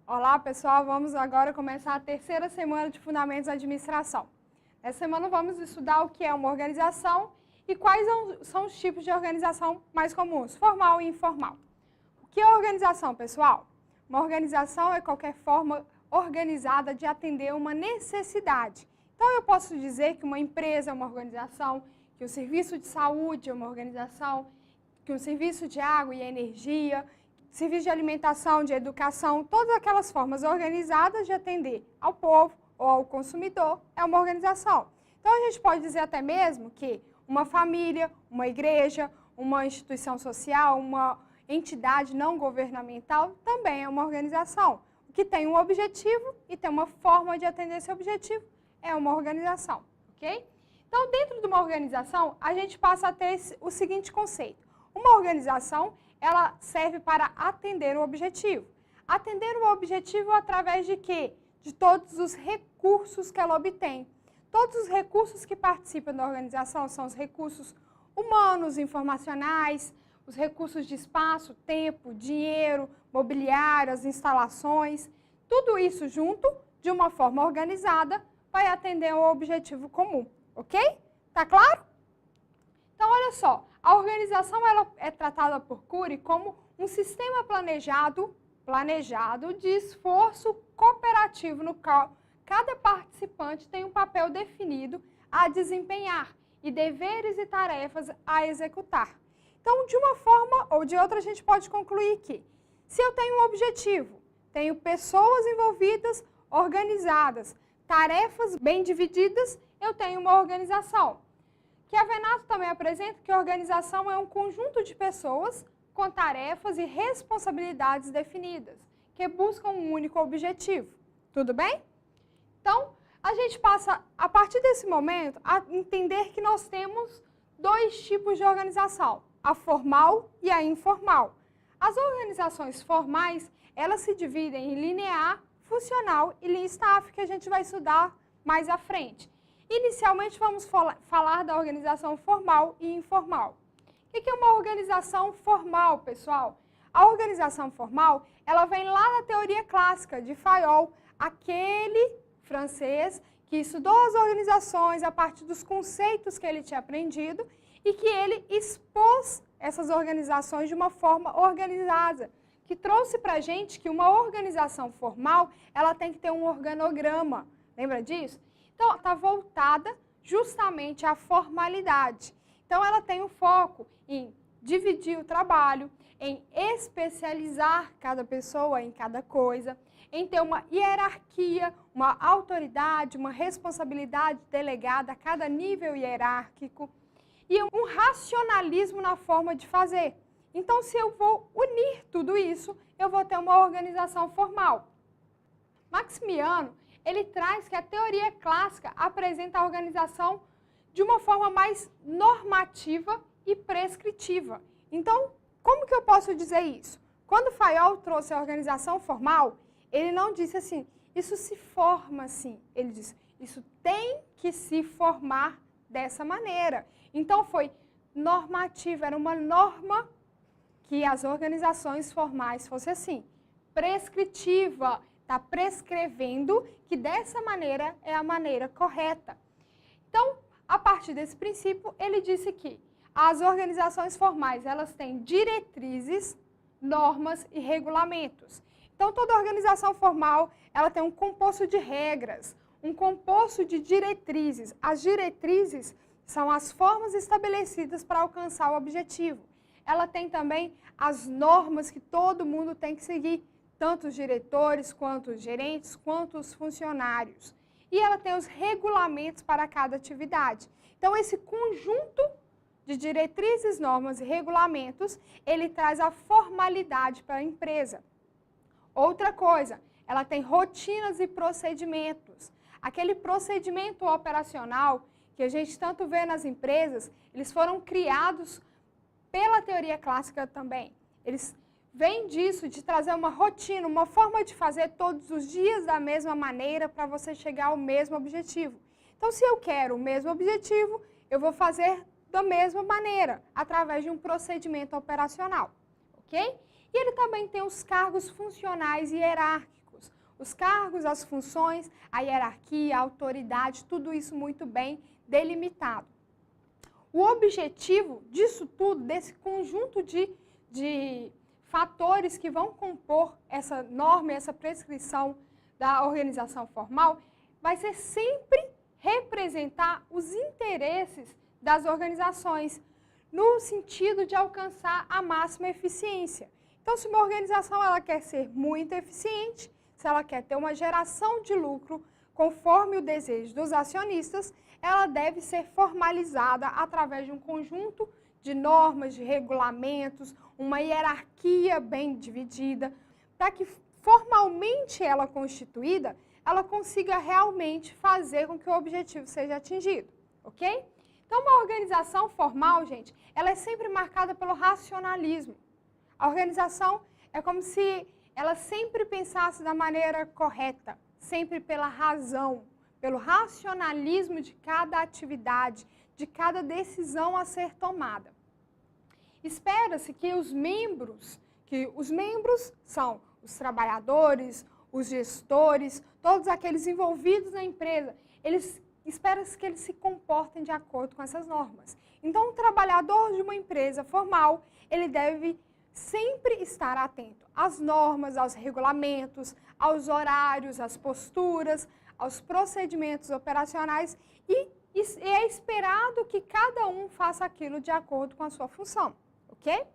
Olá, pessoal! Vamos agora começar a terceira semana de Fundamentos da Administração. Nessa semana vamos estudar o que é uma organização e quais são os tipos de organização mais comuns, formal e informal. O que é organização, pessoal? Uma organização é qualquer forma organizada de atender uma necessidade. Então, eu posso dizer que uma empresa é uma organização, que o serviço de saúde é uma organização, que o serviço de água e energia, serviço de alimentação, de educação, todas aquelas formas organizadas de atender ao povo ou ao consumidor é uma organização. Então, a gente pode dizer até mesmo que uma família, uma igreja, uma instituição social, uma entidade não governamental também é uma organização, que tem um objetivo e tem uma forma de atender esse objetivo, é uma organização, ok? Então, dentro de uma organização, a gente passa a ter o seguinte conceito. Uma organização, ela serve para atender o objetivo. Atender o objetivo através de quê? De todos os recursos que ela obtém. Todos os recursos que participam da organização são os recursos humanos, informacionais, os recursos de espaço, tempo, dinheiro, mobiliário, as instalações. Tudo isso junto, de uma forma organizada, vai atender ao objetivo comum, ok? Tá claro? Então, olha só, a organização ela é tratada por Cury como um sistema planejado de esforço cooperativo no qual cada participante tem um papel definido a desempenhar e deveres e tarefas a executar. Então, de uma forma ou de outra, a gente pode concluir que, se eu tenho um objetivo, tenho pessoas envolvidas, organizadas, tarefas bem divididas, eu tenho uma organização. Chiavenato também apresenta que a organização é um conjunto de pessoas com tarefas e responsabilidades definidas, que buscam um único objetivo. Tudo bem? Então, a gente passa, a partir desse momento, a entender que nós temos dois tipos de organização, a formal e a informal. As organizações formais, elas se dividem em linear, funcional e lean staff, que a gente vai estudar mais à frente. Inicialmente, vamos falar da organização formal e informal. O que é uma organização formal, pessoal? A organização formal, ela vem lá da teoria clássica de Fayol, aquele francês que estudou as organizações a partir dos conceitos que ele tinha aprendido e que ele expôs essas organizações de uma forma organizada, que trouxe para a gente que uma organização formal, ela tem que ter um organograma. Lembra disso? Então, ela está voltada justamente à formalidade. Então, ela tem o foco em dividir o trabalho, em especializar cada pessoa em cada coisa, em ter uma hierarquia, uma autoridade, uma responsabilidade delegada a cada nível hierárquico e um racionalismo na forma de fazer. Então, se eu vou unir tudo isso, eu vou ter uma organização formal. Maximiano, ele traz que a teoria clássica apresenta a organização de uma forma mais normativa e prescritiva. Então, como que eu posso dizer isso? Quando Fayol trouxe a organização formal, ele não disse assim, isso se forma assim. Ele disse, isso tem que se formar dessa maneira. Então, foi normativa, era uma norma que as organizações formais fossem assim. Prescritiva, está prescrevendo que dessa maneira é a maneira correta. Então, a partir desse princípio, ele disse que as organizações formais, elas têm diretrizes, normas e regulamentos. Então, toda organização formal, ela tem um composto de regras, um composto de diretrizes. As diretrizes são as formas estabelecidas para alcançar o objetivo. Ela tem também as normas que todo mundo tem que seguir, tanto os diretores, quanto os gerentes, quanto os funcionários. E ela tem os regulamentos para cada atividade. Então, esse conjunto de diretrizes, normas e regulamentos, ele traz a formalidade para a empresa. Outra coisa, ela tem rotinas e procedimentos. Aquele procedimento operacional que a gente tanto vê nas empresas, eles foram criados pela teoria clássica também. Eles vêm disso, de trazer uma rotina, uma forma de fazer todos os dias da mesma maneira para você chegar ao mesmo objetivo. Então, se eu quero o mesmo objetivo, eu vou fazer da mesma maneira, através de um procedimento operacional, ok? E ele também tem os cargos funcionais e hierárquicos. os cargos, as funções, a hierarquia, a autoridade, tudo isso muito bem delimitado. O objetivo disso tudo, desse conjunto de fatores que vão compor essa norma, essa prescrição da organização formal, vai ser sempre representar os interesses das organizações, no sentido de alcançar a máxima eficiência. Então, se uma organização ela quer ser muito eficiente, se ela quer ter uma geração de lucro conforme o desejo dos acionistas, ela deve ser formalizada através de um conjunto de normas, de regulamentos, uma hierarquia bem dividida, para que formalmente ela constituída, ela consiga realmente fazer com que o objetivo seja atingido, ok? Então, uma organização formal, gente, ela é sempre marcada pelo racionalismo. A organização é como se ela sempre pensasse da maneira correta, sempre pela razão, pelo racionalismo de cada atividade, de cada decisão a ser tomada. Espera-se que os membros são os trabalhadores, os gestores, todos aqueles envolvidos na empresa, espera-se que eles se comportem de acordo com essas normas. Então, o trabalhador de uma empresa formal, ele deve sempre estar atento às normas, aos regulamentos, aos horários, às posturas, aos procedimentos operacionais e é esperado que cada um faça aquilo de acordo com a sua função, ok?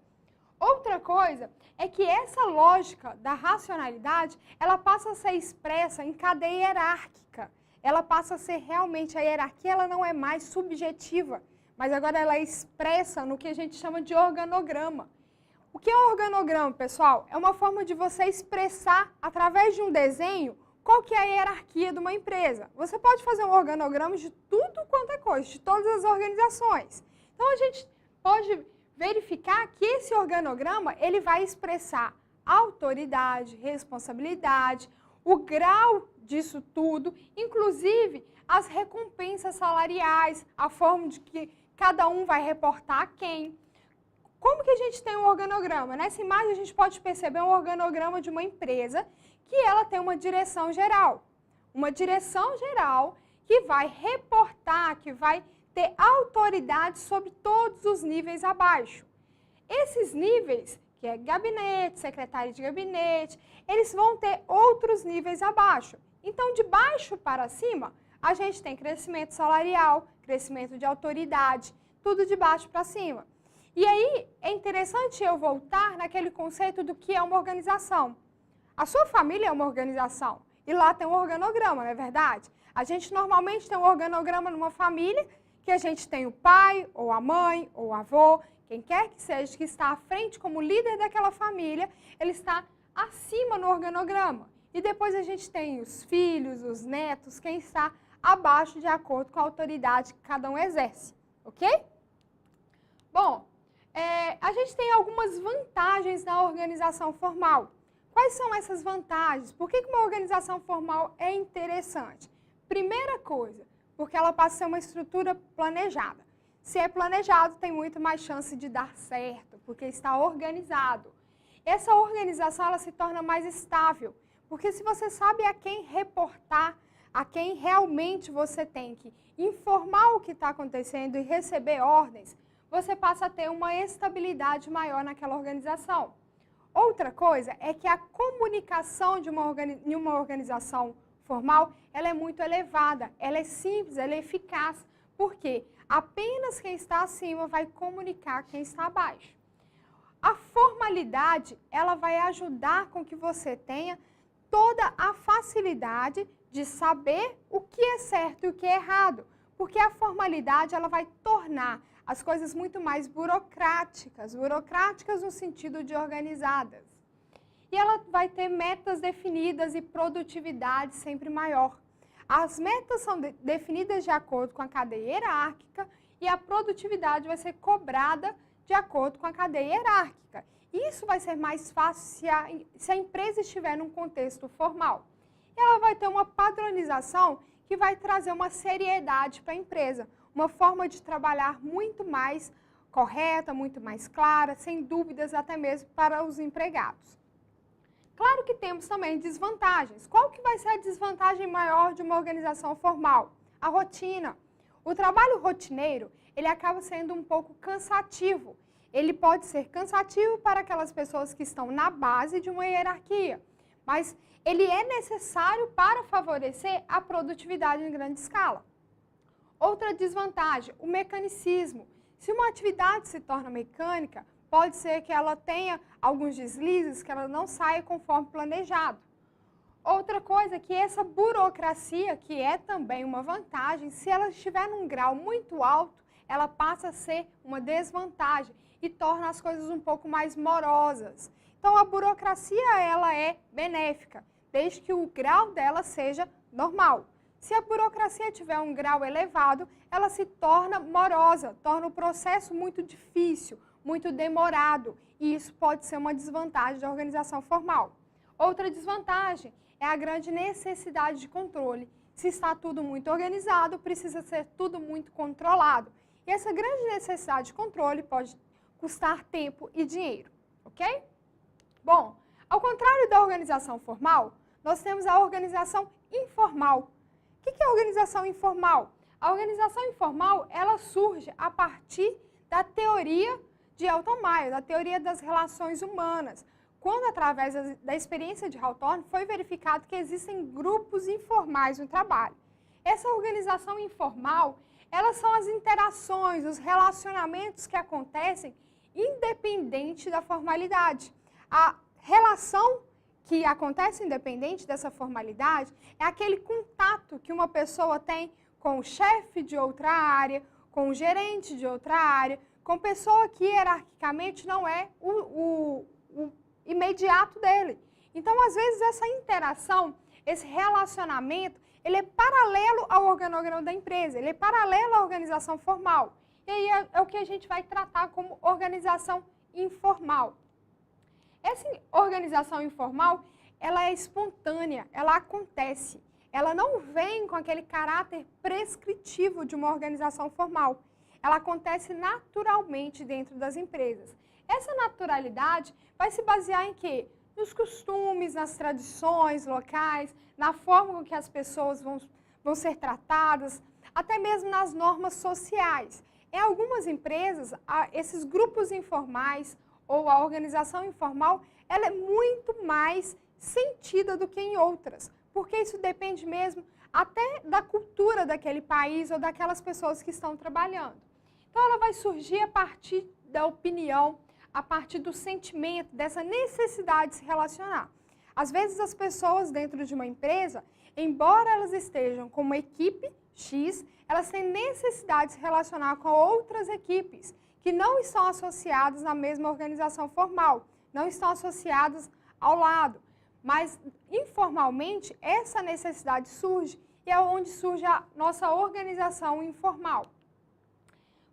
Outra coisa é que essa lógica da racionalidade, ela passa a ser expressa em cadeia hierárquica. Ela passa a ser realmente, a hierarquia ela não é mais subjetiva, mas agora ela é expressa no que a gente chama de organograma. O que é um organograma, pessoal? É uma forma de você expressar, através de um desenho, qual que é a hierarquia de uma empresa. Você pode fazer um organograma de tudo quanto é coisa, de todas as organizações. Então, a gente pode verificar que esse organograma, ele vai expressar autoridade, responsabilidade, o grau disso tudo, inclusive as recompensas salariais, a forma de que cada um vai reportar a quem. Como que a gente tem um organograma? Nessa imagem a gente pode perceber um organograma de uma empresa que ela tem uma direção geral. Uma direção geral que vai reportar, que vai ter autoridade sobre todos os níveis abaixo. Esses níveis, que é gabinete, secretário de gabinete, eles vão ter outros níveis abaixo. Então, de baixo para cima, a gente tem crescimento salarial, crescimento de autoridade, tudo de baixo para cima. E aí, é interessante eu voltar naquele conceito do que é uma organização. A sua família é uma organização e lá tem um organograma, não é verdade? A gente normalmente tem um organograma numa família que a gente tem o pai, ou a mãe, ou o avô, quem quer que seja que está à frente como líder daquela família, ele está acima no organograma. E depois a gente tem os filhos, os netos, quem está abaixo de acordo com a autoridade que cada um exerce, ok? Bom, a gente tem algumas vantagens na organização formal. Quais são essas vantagens? Por que uma organização formal é interessante? Primeira coisa, porque ela passa a ser uma estrutura planejada. Se é planejado, tem muito mais chance de dar certo, porque está organizado. Essa organização ela se torna mais estável, porque se você sabe a quem reportar, a quem realmente você tem que informar o que está acontecendo e receber ordens, você passa a ter uma estabilidade maior naquela organização. Outra coisa é que a comunicação de uma organização formal, ela é muito elevada, ela é simples, ela é eficaz, porque apenas quem está acima vai comunicar quem está abaixo. A formalidade, ela vai ajudar com que você tenha toda a facilidade de saber o que é certo e o que é errado, porque a formalidade, ela vai tornar as coisas muito mais burocráticas no sentido de organizadas. E ela vai ter metas definidas e produtividade sempre maior. As metas são definidas de acordo com a cadeia hierárquica e a produtividade vai ser cobrada de acordo com a cadeia hierárquica. Isso vai ser mais fácil se a empresa estiver num contexto formal. E ela vai ter uma padronização que vai trazer uma seriedade para a empresa, uma forma de trabalhar muito mais correta, muito mais clara, sem dúvidas até mesmo para os empregados. Claro que temos também desvantagens. Qual que vai ser a desvantagem maior de uma organização formal? A rotina. O trabalho rotineiro, ele acaba sendo um pouco cansativo. Ele pode ser cansativo para aquelas pessoas que estão na base de uma hierarquia, mas ele é necessário para favorecer a produtividade em grande escala. Outra desvantagem, o mecanicismo. Se uma atividade se torna mecânica, pode ser que ela tenha alguns deslizes, que ela não saia conforme planejado. Outra coisa é que essa burocracia, que é também uma vantagem, se ela estiver num grau muito alto, ela passa a ser uma desvantagem e torna as coisas um pouco mais morosas. Então, a burocracia, ela é benéfica, desde que o grau dela seja normal. Se a burocracia tiver um grau elevado, ela se torna morosa, torna o processo muito difícil, muito demorado, e isso pode ser uma desvantagem da organização formal. Outra desvantagem é a grande necessidade de controle. Se está tudo muito organizado, precisa ser tudo muito controlado. E essa grande necessidade de controle pode custar tempo e dinheiro, ok? Bom, ao contrário da organização formal, nós temos a organização informal. O que é a organização informal? A organização informal, ela surge a partir da teoria de Elton Mayer, da teoria das relações humanas, quando, através da experiência de Hawthorne, foi verificado que existem grupos informais no trabalho. Essa organização informal, elas são as interações, os relacionamentos que acontecem independente da formalidade. A relação que acontece independente dessa formalidade é aquele contato que uma pessoa tem com o chefe de outra área, com o gerente de outra área, com pessoa que hierarquicamente não é o imediato dele. Então, às vezes, essa interação, esse relacionamento, ele é paralelo ao organograma da empresa, ele é paralelo à organização formal. E aí é o que a gente vai tratar como organização informal. Essa organização informal, ela é espontânea, ela acontece. Ela não vem com aquele caráter prescritivo de uma organização formal. Ela acontece naturalmente dentro das empresas. Essa naturalidade vai se basear em quê? Nos costumes, nas tradições locais, na forma com que as pessoas vão ser tratadas, até mesmo nas normas sociais. Em algumas empresas, esses grupos informais ou a organização informal, ela é muito mais sentida do que em outras, porque isso depende mesmo até da cultura daquele país ou daquelas pessoas que estão trabalhando. Então, ela vai surgir a partir da opinião, a partir do sentimento, dessa necessidade de se relacionar. Às vezes, as pessoas dentro de uma empresa, embora elas estejam com uma equipe X, elas têm necessidade de se relacionar com outras equipes que não estão associadas na mesma organização formal, não estão associadas ao lado. Mas, informalmente, essa necessidade surge e é onde surge a nossa organização informal.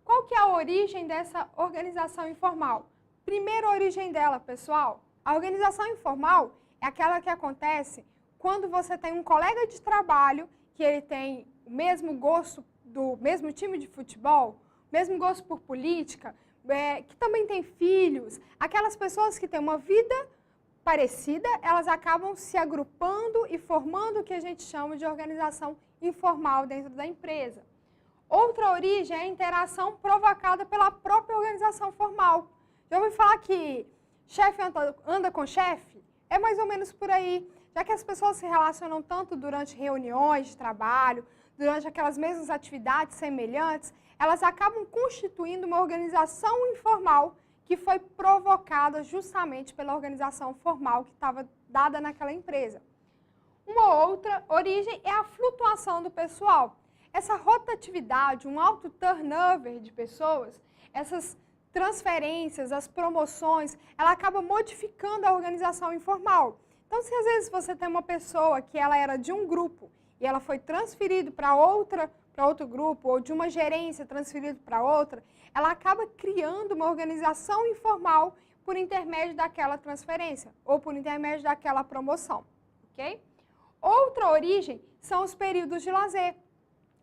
Qual que é a origem dessa organização informal? Primeira origem dela, pessoal, a organização informal é aquela que acontece quando você tem um colega de trabalho que ele tem o mesmo gosto do mesmo time de futebol, mesmo gosto por política, que também tem filhos, aquelas pessoas que têm uma vida parecida, elas acabam se agrupando e formando o que a gente chama de organização informal dentro da empresa. Outra origem é a interação provocada pela própria organização formal. Já ouvi falar que chefe anda com chefe? É mais ou menos por aí, já que as pessoas se relacionam tanto durante reuniões de trabalho, durante aquelas mesmas atividades semelhantes, elas acabam constituindo uma organização informal que foi provocada justamente pela organização formal que estava dada naquela empresa. Uma outra origem é a flutuação do pessoal. Essa rotatividade, um alto turnover de pessoas, essas transferências, as promoções, ela acaba modificando a organização informal. Então, se às vezes você tem uma pessoa que ela era de um grupo e ela foi transferida para outro grupo, ou de uma gerência transferida para outra, ela acaba criando uma organização informal por intermédio daquela transferência ou por intermédio daquela promoção, ok? Outra origem são os períodos de lazer.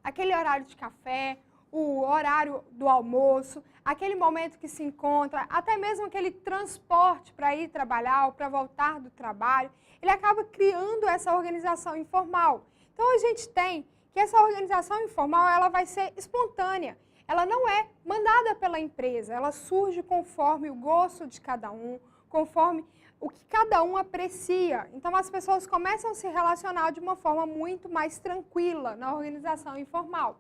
Aquele horário de café, o horário do almoço, aquele momento que se encontra, até mesmo aquele transporte para ir trabalhar ou para voltar do trabalho, ele acaba criando essa organização informal. Então, a gente tem que essa organização informal ela vai ser espontânea. Ela não é mandada pela empresa, ela surge conforme o gosto de cada um, conforme o que cada um aprecia. Então, as pessoas começam a se relacionar de uma forma muito mais tranquila na organização informal.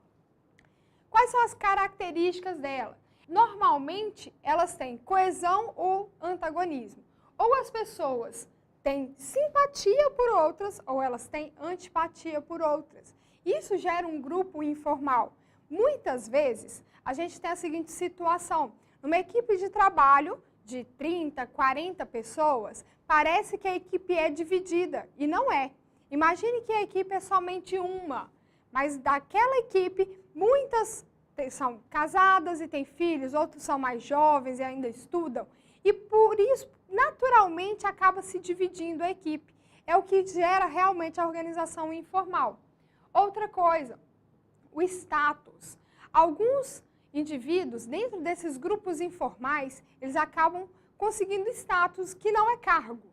Quais são as características dela? Normalmente, elas têm coesão ou antagonismo. Ou as pessoas têm simpatia por outras, ou elas têm antipatia por outras. Isso gera um grupo informal. Muitas vezes, a gente tem a seguinte situação. Numa equipe de trabalho de 30, 40 pessoas, parece que a equipe é dividida, e não é. Imagine que a equipe é somente uma, mas daquela equipe, muitas são casadas e têm filhos, outros são mais jovens e ainda estudam, e por isso, naturalmente, acaba se dividindo a equipe. É o que gera realmente a organização informal. Outra coisa, o status. Alguns indivíduos, dentro desses grupos informais, eles acabam conseguindo status que não é cargo.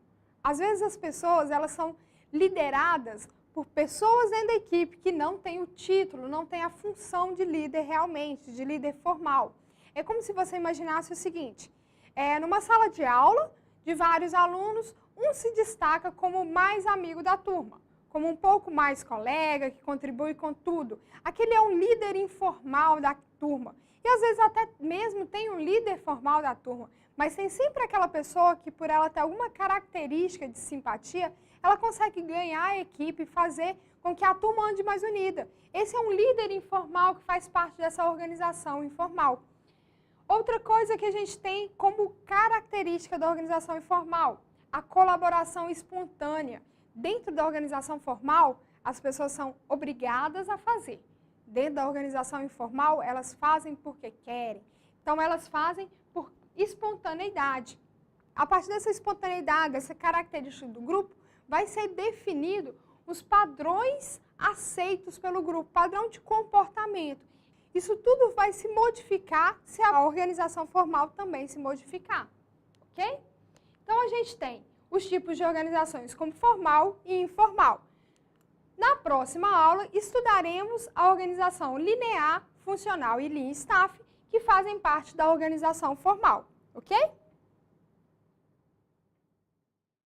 Às vezes as pessoas, elas são lideradas por pessoas dentro da equipe que não têm o título, não têm a função de líder realmente, de líder formal. É como se você imaginasse o seguinte, numa sala de aula de vários alunos, um se destaca como o mais amigo da turma, como um pouco mais colega, que contribui com tudo. Aquele é um líder informal da turma. E às vezes até mesmo tem um líder formal da turma, mas tem sempre aquela pessoa que por ela ter alguma característica de simpatia, ela consegue ganhar a equipe e fazer com que a turma ande mais unida. Esse é um líder informal que faz parte dessa organização informal. Outra coisa que a gente tem como característica da organização informal, a colaboração espontânea. Dentro da organização formal, as pessoas são obrigadas a fazer. Dentro da organização informal, elas fazem porque querem. Então, elas fazem por espontaneidade. A partir dessa espontaneidade, dessa característica do grupo, vai ser definido os padrões aceitos pelo grupo, padrão de comportamento. Isso tudo vai se modificar se a organização formal também se modificar, ok? Então, a gente tem os tipos de organizações como formal e informal. Na próxima aula, estudaremos a organização linear, funcional e Lean Staff, que fazem parte da organização formal, ok?